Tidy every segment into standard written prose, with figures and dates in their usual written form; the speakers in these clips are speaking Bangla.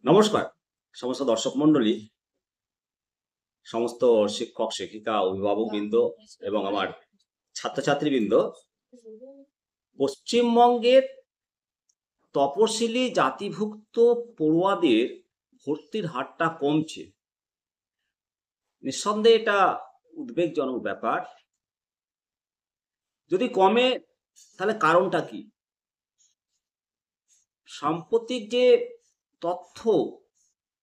নমস্কার সমস্ত দর্শক মণ্ডলী, সমস্ত শিক্ষক শিক্ষিকা অভিভাবকবৃন্দ এবং আমার ছাত্রছাত্রীবৃন্দ। পশ্চিমবঙ্গের তপশিলি জাতিভুক্ত পড়ুয়াদের ভর্তির হারটা কমছে। নিঃসন্দেহে এটা উদ্বেগজনক ব্যাপার। যদি কমে তাহলে কারণটা কি? সাম্প্রতিক যে তথ্য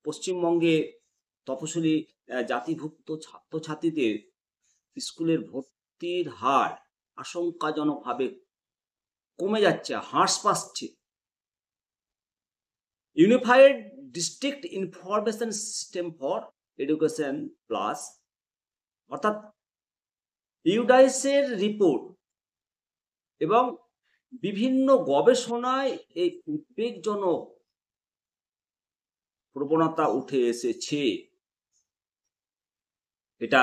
পশ্চিমবঙ্গে তপশিলি জাতিভুক্ত ছাত্রছাত্রীদের স্কুলের ভর্তির হার আশঙ্কাজনকভাবে কমে যাচ্ছে, হ্রাস পাচ্ছে। Unified district information system for education plus অর্থাৎ ইউডাইসের রিপোর্ট এবং বিভিন্ন গবেষণায় এই উদ্বেগজনক প্রবণতা উঠে এসেছে। এটা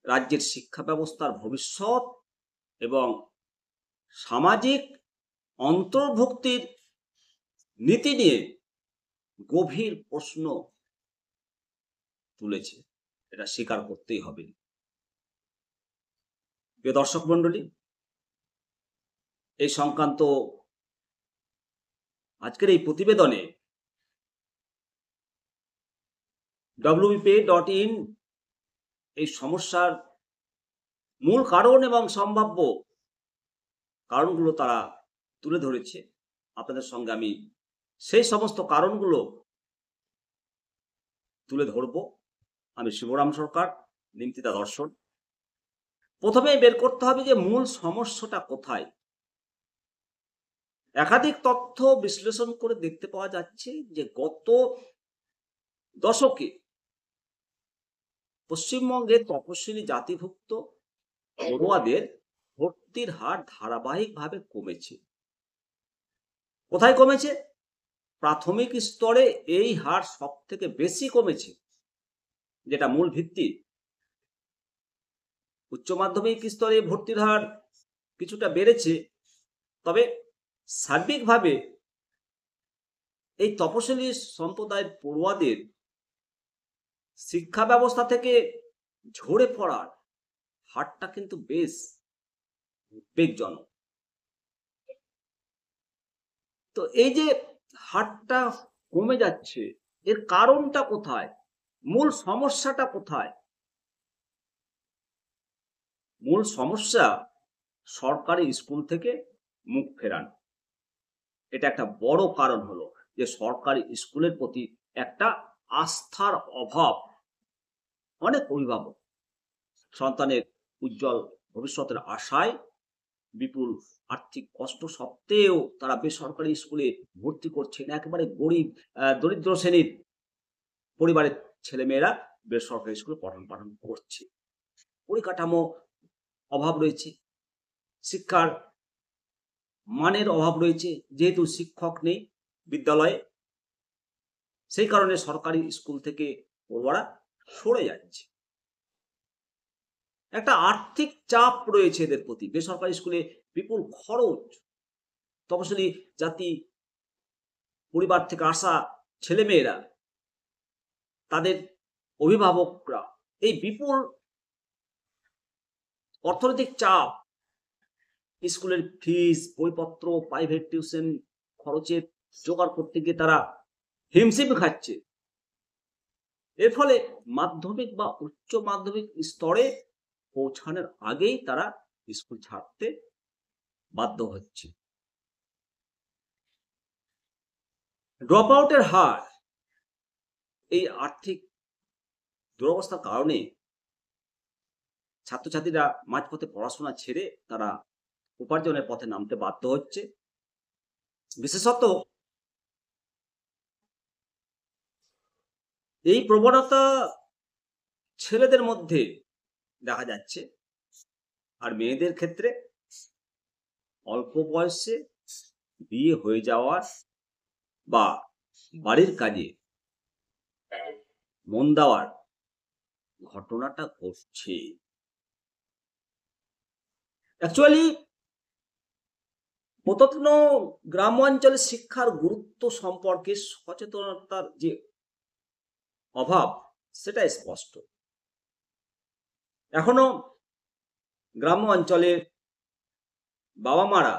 রাজ্যের শিক্ষা ব্যবস্থার ভবিষ্যৎ এবং সামাজিক অন্তর্ভুক্তির নীতি নিয়ে গভীর প্রশ্ন তুলেছে, এটা স্বীকার করতেই হবে। প্রিয় দর্শক মণ্ডলী, এই সংক্রান্ত আজকের এই প্রতিবেদনে wbpay.in এই সমস্যার মূল কারণ এবং সম্ভাব্য কারণগুলো তারা তুলে ধরেছে। আপনাদের সঙ্গে আমি সেই সমস্ত কারণগুলো তুলে ধরব। আমি শিবরাম সরকার, নিমতিতা দর্শন। প্রথমে বের করতে হবে যে মূল সমস্যাটা কোথায়। একাধিক তথ্য বিশ্লেষণ করে দেখতে পাওয়া যাচ্ছে যে গত দশকে পশ্চিমবঙ্গের তপশিলি জাতিভুক্ত পড়ুয়াদের ভর্তির হার ধারাবাহিকভাবে কমেছে। কোথায় কমেছে? প্রাথমিক স্তরে এই হার সব থেকে বেশি কমেছে, যেটা মূল ভিত্তি। উচ্চ মাধ্যমিক স্তরে ভর্তির হার কিছুটা বেড়েছে, তবে সার্বিকভাবে এই তপশিলি সম্প্রদায়ের পড়ুয়াদের শিক্ষা ব্যবস্থা থেকে ঝরে পড়ার হারটা কিন্তু বেশ উদ্বেগজনক। তো এই যে হারটা কমে যাচ্ছে, এর কারণটা কোথায়? মূল সমস্যাটা কোথায়? মূল সমস্যা সরকারি স্কুল থেকে মুখ ফেরানো। এটা একটা বড় কারণ হলো যে সরকারি স্কুলের প্রতি একটা আস্থার অভাব। অনেক অভিভাবক সন্তানের উজ্জ্বল ভবিষ্যতের আশায় বিপুল আর্থিক কষ্ট সত্ত্বেও তারা বেসরকারি স্কুলে ভর্তি করছেন। একেবারে গরিব দরিদ্র শ্রেণীর পরিবারের ছেলেমেয়েরা বেসরকারি স্কুলে পঠন পাঠন করছে। পরিকাঠামো অভাব রয়েছে, শিক্ষার মানের অভাব রয়েছে, যেহেতু শিক্ষক নেই বিদ্যালয়ে, সেই কারণে সরকারি স্কুল থেকে পড়ুয়ারা সরে যাচ্ছে। একটা আর্থিক চাপ রয়েছে এদের প্রতি। বেসরকারি স্কুলে বিপুল খরচ। তপশিলি জাতি পরিবার থেকে আসা ছেলেমেয়েরা, তাদের অভিভাবকরা এই বিপুল অর্থনৈতিক চাপ, স্কুলের ফিস, বইপত্র, প্রাইভেট টিউশন খরচের জোগাড় করতে গিয়ে তারা হিমশিম খাচ্ছে। এর ফলে মাধ্যমিক বা উচ্চ মাধ্যমিক স্তরে পৌঁছানোর আগেই তারা স্কুল ছাড়তে বাধ্য হচ্ছে। ড্রপ আউটের হার, এই আর্থিক দুরবস্থার কারণে ছাত্রছাত্রীরা মাঝপথে পড়াশোনা ছেড়ে তারা উপার্জনের পথে নামতে বাধ্য হচ্ছে। বিশেষত এই প্রবণতা ছেলেদের মধ্যে দেখা যাচ্ছে, আর মেয়েদের ক্ষেত্রে অল্প বয়সে বিয়ে হয়ে যাওয়ার বা বাড়ির কাজে মন দেওয়ার ঘটনাটা ঘটছে। অ্যাকচুয়ালি প্রত্যন্ত গ্রামাঞ্চলে শিক্ষার গুরুত্ব সম্পর্কে সচেতনতার যে অভাব সেটা স্পষ্ট। এখনো গ্রাম্য অঞ্চলের বাবা মারা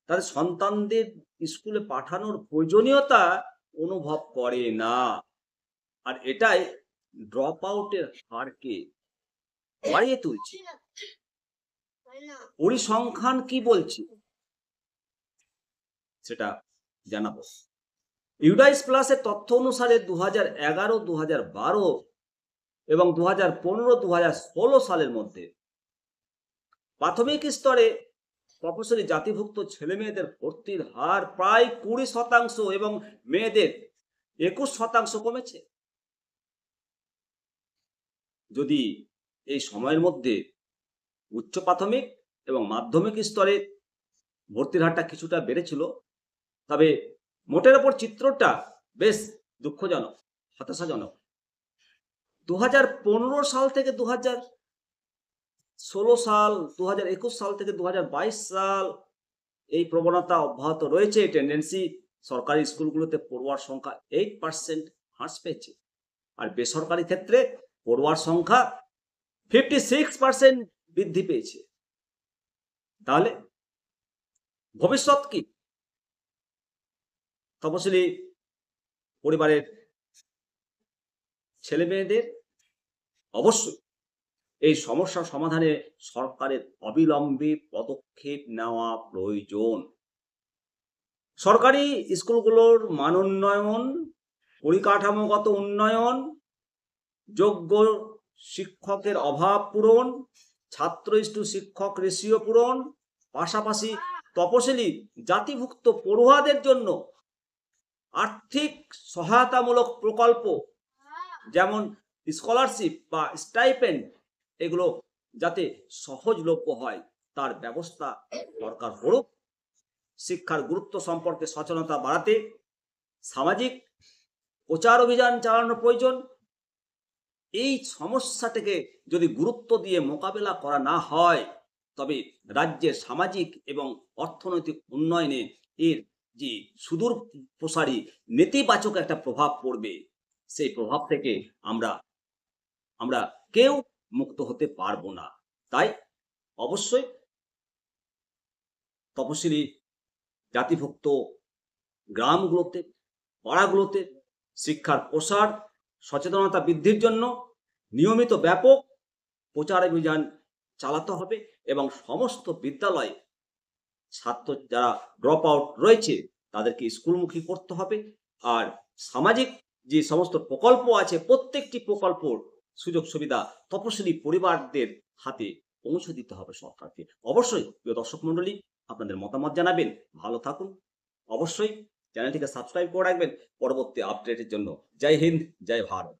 তাদের সন্তানদের স্কুলে পাঠানোর প্রয়োজনীয়তা অনুভব করে না, আর এটাই ড্রপ আউটের হারকে বাড়িয়ে তুলছে। পরিসংখ্যান কি বলছে সেটা জানাবো। ইউডাইস প্লাসের তথ্য অনুসারে 2011, 2012 এবং 2015-2016 সালের মধ্যে প্রাথমিক স্তরে তপশিলি জাতিভুক্ত ছেলে মেয়েদের ভর্তির হার প্রায় 20% এবং মেয়েদের 21% কমেছে। যদি এই সময়ের মধ্যে উচ্চ প্রাথমিক এবং মাধ্যমিক স্তরে ভর্তির হারটা কিছুটা বেড়েছিল, তবে মোটের ওপর চিত্রটা বেশ দুঃখজনক, হতাশাজনক। 2015 সাল থেকে 2016 সাল, 2021 সাল থেকে 2022 সাল এই প্রবণতা অব্যাহত রয়েছে। টেন্ডেন্সি সরকারি স্কুলগুলোতে পড়ুয়ার সংখ্যা 8% হ্রাস পেয়েছে, আর বেসরকারি ক্ষেত্রে পড়ুয়ার সংখ্যা 56% বৃদ্ধি পেয়েছে। তাহলে ভবিষ্যৎ কি? তপশিলি পরিবারের ছেলে মেয়েদের অবশ্যই এই সমস্যা সমাধানে সরকারের অবিলম্বে পদক্ষেপ নেওয়া প্রয়োজন। সরকারি স্কুলগুলোর মান উন্নয়ন, পরিকাঠামোগত উন্নয়ন, যোগ্য শিক্ষকের অভাব পূরণ, ছাত্র শিক্ষক রেশিও পূরণ, পাশাপাশি তপশিলি জাতিভুক্ত পড়ুয়াদের জন্য আর্থিক সহায়তামূলক প্রকল্প যেমন স্কলারশিপ বা স্টাইপেন্ড, এগুলো যাতে সহজলভ্য হয় তার ব্যবস্থা দরকার করুক। শিক্ষার গুরুত্ব সম্পর্কে সচেতনতা বাড়াতে সামাজিক প্রচার অভিযান চালানো প্রয়োজন। এই সমস্যাটাকে যদি গুরুত্ব দিয়ে মোকাবেলা করা না হয়, তবে রাজ্যের সামাজিক এবং অর্থনৈতিক উন্নয়নে এর যে সুদূর প্রসারী নেতিবাচক একটা প্রভাব পড়বে, সেই প্রভাব থেকে আমরা কেউ মুক্ত হতে পারবো না। তাই অবশ্যই তপশিলি জাতিভুক্ত গ্রামগুলোতে, পাড়াগুলোতে শিক্ষার প্রসার, সচেতনতা বৃদ্ধির জন্য নিয়মিত ব্যাপক প্রচার অভিযান চালাতে হবে এবং সমস্ত বিদ্যালয়ে ছাত্র যারা ড্রপ আউট রয়েছে তাদেরকে স্কুলমুখী করতে হবে। আর সামাজিক যে সমস্ত প্রকল্প আছে, প্রত্যেকটি প্রকল্পর সুযোগ সুবিধা তপশিলি পরিবারদের হাতে পৌঁছে দিতে হবে সরকারকে। অবশ্যই প্রিয় দর্শক মণ্ডলী, আপনাদের মতামত জানাবেন। ভালো থাকুন। অবশ্যই চ্যানেলটিকে সাবস্ক্রাইব করে রাখবেন পরবর্তী আপডেটের জন্য। জয় হিন্দ, জয় ভারত।